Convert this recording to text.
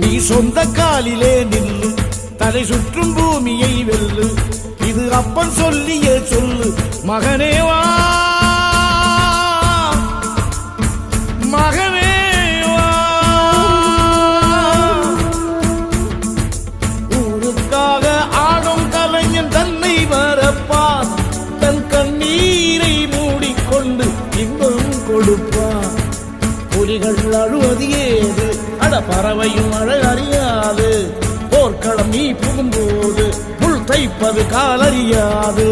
நீ சொந்த காலிலே நில்லு, தலை சுற்றும் பூமியை வெல்லு. இது அப்பன் சொல்லிய சொல்லு, மகனே வா மகனே வா. ஊருக்காக ஆடும் கலைஞன் தன்னை வரப்பான், தன் கண்ணீரை மூடிக்கொண்டு இன்பம் கொடுப்பான். புலிகள் அழுவது ஏது, அட பறவையும் அழ அறியாது. போர்க்களம் நீ புகும்போது முள் தைப்பது காலறியாது.